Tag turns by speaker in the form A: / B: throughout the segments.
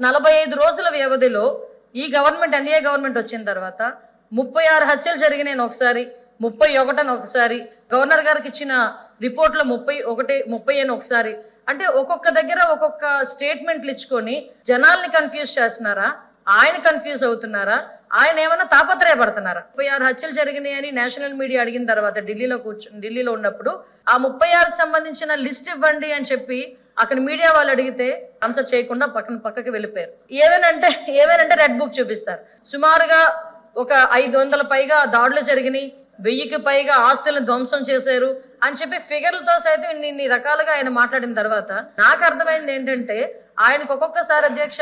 A: 45 రోజుల వ్యవధిలో ఈ గవర్నమెంట్ ఎన్డీఏ గవర్నమెంట్ వచ్చిన తర్వాత 36 హత్యలు జరిగినాయి ఒకసారి, 31 అని ఒకసారి, గవర్నర్ గారికి ఇచ్చిన రిపోర్ట్లో 30 అని ఒకసారి. అంటే ఒక్కొక్క దగ్గర ఒక్కొక్క స్టేట్మెంట్లు ఇచ్చుకొని జనాల్ని కన్ఫ్యూజ్ చేస్తున్నారా, ఆయన కన్ఫ్యూజ్ అవుతున్నారా, ఆయన ఏమైనా తాపత్రయపడుతున్నారా? 36 హత్యలు జరిగినాయి అని నేషనల్ మీడియా అడిగిన తర్వాత ఢిల్లీలో ఉన్నప్పుడు ఆ 36కి సంబంధించిన లిస్ట్ ఇవ్వండి అని చెప్పి అక్కడ మీడియా వాళ్ళు అడిగితే ఆన్సర్ చేయకుండా పక్కకి వెళ్ళిపోయారు. ఏమేనంటే రెడ్ బుక్ చూపిస్తారు. సుమారుగా ఒక 500 పైగా దాడులు జరిగినాయి, 1000కి పైగా ఆస్తులను ధ్వంసం చేశారు అని చెప్పి ఫిగర్లతో సైతం ఇన్ని రకాలుగా ఆయన మాట్లాడిన తర్వాత నాకు అర్థమైంది ఏంటంటే ఆయనకు ఒక్కొక్కసారి అధ్యక్ష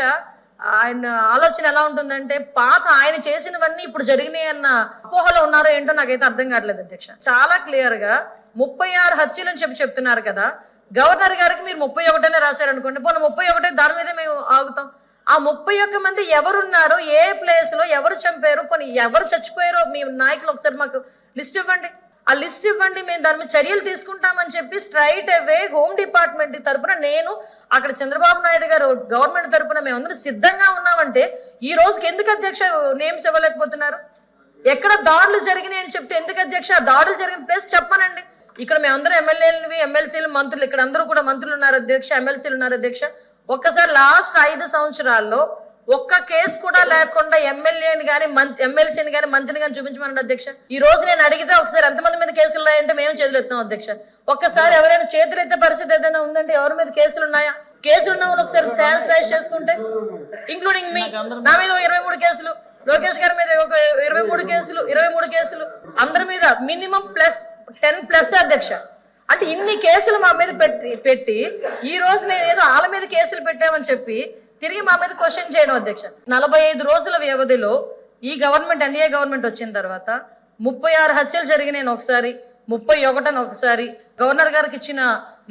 A: ఆయన ఆలోచన ఎలా ఉంటుందంటే పాత ఆయన చేసినవన్నీ ఇప్పుడు జరిగినాయి అన్న అపోహలో ఉన్నారో ఏంటో నాకైతే అర్థం కావట్లేదు అధ్యక్ష. చాలా క్లియర్ గా 36 హత్యలు అని చెప్తున్నారు కదా, గవర్నర్ గారికి మీరు 31 రాశారనుకోండి, పోనీ 31 దాని మీదే మేము ఆగుతాం. ఆ 31 మంది ఎవరున్నారో, ఏ ప్లేస్ లో ఎవరు చంపారు, పోనీ ఎవరు చచ్చిపోయారో మీ నాయకులు ఒకసారి మాకు లిస్ట్ ఇవ్వండి. ఆ లిస్ట్ ఇవ్వండి, మేము దాని మీద చర్యలు తీసుకుంటామని చెప్పి స్ట్రైట్ అవే హోమ్ డిపార్ట్మెంట్ తరపున నేను అక్కడ చంద్రబాబు నాయుడు గారు గవర్నమెంట్ తరపున మేమందరం సిద్ధంగా ఉన్నామంటే ఈ రోజుకి ఎందుకు అధ్యక్ష నేమ్స్ ఇవ్వలేకపోతున్నారు? ఎక్కడ దాడులు జరిగినాయి అని చెప్తే ఎందుకు అధ్యక్ష దాడులు జరిగిన ప్లేస్ చెప్పనండి. ఇక్కడ మేమందరం ఎమ్మెల్యేలు, ఎమ్మెల్సీలు, మంత్రులు, ఇక్కడ అందరూ కూడా మంత్రులు ఉన్నారు అధ్యక్ష, ఎమ్మెల్సీలు ఉన్నారు అధ్యక్ష. ఒక్కసారి లాస్ట్ 5 సంవత్సరాల్లో ఒక్క కేసు కూడా లేకుండా ఎమ్మెల్యేని కానీ ఎమ్మెల్సీని కానీ మంత్రిని కానీ చూపించమనండి అధ్యక్ష. ఈ రోజు నేను అడిగితే ఒకసారి ఎంతమంది మీద కేసులు ఉన్నాయంటే మేము చేతులు ఎత్తాం అధ్యక్ష. ఒక్కసారి ఎవరైనా చేతులు ఎత్తే పరిస్థితి ఏదైనా ఉందంటే ఎవరి మీద కేసులు ఉన్నాయా? కేసులు ఉన్న వాళ్ళు ఒకసారి ఛాన్స్ రైజ్ చేసుకుంటే, ఇంక్లూడింగ్ మీ, నా మీద 23 కేసులు, లోకేష్ గారి మీద ఒక 23 కేసులు, అందరి మీద మినిమం +10+ అధ్యక్ష. అంటే ఇన్ని కేసులు మా మీద పెట్టి ఈ రోజు మేము ఏదో వాళ్ళ మీద కేసులు పెట్టామని చెప్పి తిరిగి మా మీద క్వశ్చన్ చేయడం అధ్యక్ష. 45 రోజుల వ్యవధిలో ఈ గవర్నమెంట్ ఎన్డీఏ గవర్నమెంట్ వచ్చిన తర్వాత 36 హత్యలు జరిగినాయి ఒకసారి, 31 అని ఒకసారి, గవర్నర్ గారికి ఇచ్చిన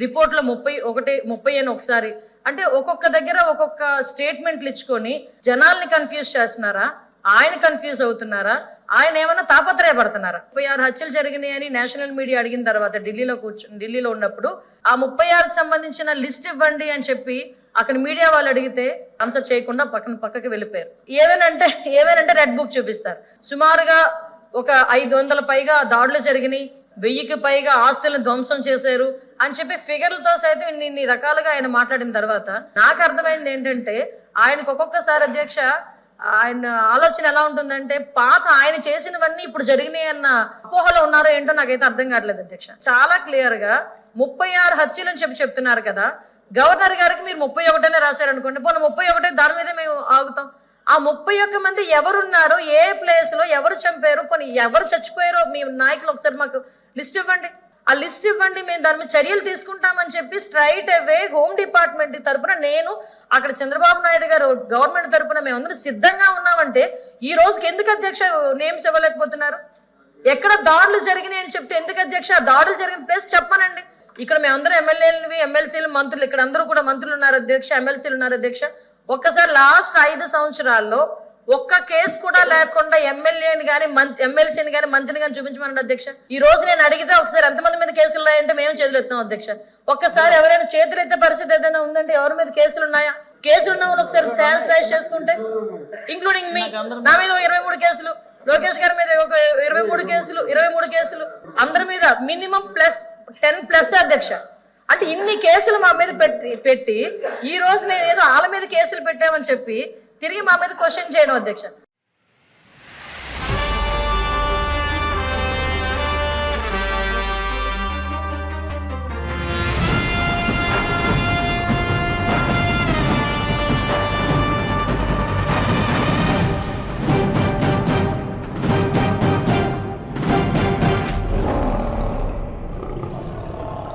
A: రిపోర్ట్లో 30 అని ఒకసారి. అంటే ఒక్కొక్క దగ్గర ఒక్కొక్క స్టేట్మెంట్లు ఇచ్చుకొని జనాల్ని కన్ఫ్యూజ్ చేస్తున్నారా, ఆయన కన్ఫ్యూజ్ అవుతున్నారా, ఆయన ఏమైనా తాపత్రయపడుతున్నారా? 36 హత్యలు జరిగినాయి అని నేషనల్ మీడియా అడిగిన తర్వాత ఢిల్లీలో ఉన్నప్పుడు ఆ 36కి సంబంధించిన లిస్ట్ ఇవ్వండి అని చెప్పి అక్కడ మీడియా వాళ్ళు అడిగితే ఆన్సర్ చేయకుండా పక్కకి వెళ్ళిపోయారు. ఏమేనంటే రెడ్ బుక్ చూపిస్తారు. సుమారుగా ఒక 500 పైగా దాడులు జరిగినాయి, 1000కి పైగా ఆస్తులను ధ్వంసం చేశారు అని చెప్పి ఫిగర్లతో సైతం ఇన్ని రకాలుగా ఆయన మాట్లాడిన తర్వాత నాకు అర్థమైంది ఏంటంటే ఆయనకు ఒక్కొక్కసారి అధ్యక్ష ఆయన ఆలోచన ఎలా ఉంటుందంటే పాత ఆయన చేసినవన్నీ ఇప్పుడు జరిగినాయి అన్న అపోహలో ఉన్నారో ఏంటో నాకైతే అర్థం కావట్లేదు అధ్యక్ష. చాలా క్లియర్ గా 36 హత్యలు అని చెప్తున్నారు కదా, గవర్నర్ గారికి మీరు 31 రాశారనుకోండి, పోనీ 31 దాని మీదే మేము ఆగుతాం. ఆ 31 మంది ఎవరున్నారో, ఏ ప్లేస్ లో ఎవరు చంపారు, పోనీ ఎవరు చచ్చిపోయారో మీ నాయకులు ఒకసారి మాకు లిస్ట్ ఇవ్వండి. ఆ లిస్ట్ ఇవ్వండి, మేము దాని మీద చర్యలు తీసుకుంటామని చెప్పి స్ట్రైట్ అవే హోమ్ డిపార్ట్మెంట్ తరపున నేను అక్కడ చంద్రబాబు నాయుడు గారు గవర్నమెంట్ తరపున మేమందరం సిద్ధంగా ఉన్నామంటే ఈ రోజుకి ఎందుకు అధ్యక్ష నేమ్స్ ఇవ్వలేకపోతున్నారు? ఎక్కడ దాడులు జరిగినాయి అని చెప్తే ఎందుకు అధ్యక్ష దాడులు జరిగిన ప్లేస్ చెప్పనండి. ఇక్కడ మేమందరం ఎమ్మెల్యేలు, ఎమ్మెల్సీలు, మంత్రులు, ఇక్కడ అందరూ కూడా మంత్రులు ఉన్నారు అధ్యక్ష, ఎమ్మెల్సీలు ఉన్నారు అధ్యక్ష. ఒక్కసారి లాస్ట్ 5 సంవత్సరాల్లో ఒక్క కేసు కూడా లేకుండా ఎమ్మెల్యేని కానీ ఎమ్మెల్సీని కానీ మంత్రిని కానీ చూపించమనండి అధ్యక్ష. ఈ రోజు నేను అడిగితే ఒకసారి ఎంతమంది మీద కేసులు ఉన్నాయంటే మేము చేతులు ఎత్తాం అధ్యక్ష. ఒక్కసారి ఎవరైనా చేతులు ఎత్తే పరిస్థితి ఏదైనా ఉందంటే ఎవరి మీద కేసులు ఉన్నాయా? కేసులు ఉన్న వాళ్ళు ఒకసారి ఛాన్స్ రైజ్ చేసుకుంటే, ఇంక్లూడింగ్ మీ, నా మీద 23 కేసులు, లోకేష్ గారి మీద ఒక 23 కేసులు, అందరి మీద మినిమం +10+ అధ్యక్ష. అంటే ఇన్ని కేసులు మా మీద పెట్టి ఈ రోజు మేము ఏదో వాళ్ళ మీద కేసులు పెట్టామని చెప్పి తిరిగి మా మీద క్వశ్చన్ చేయడం అధ్యక్ష.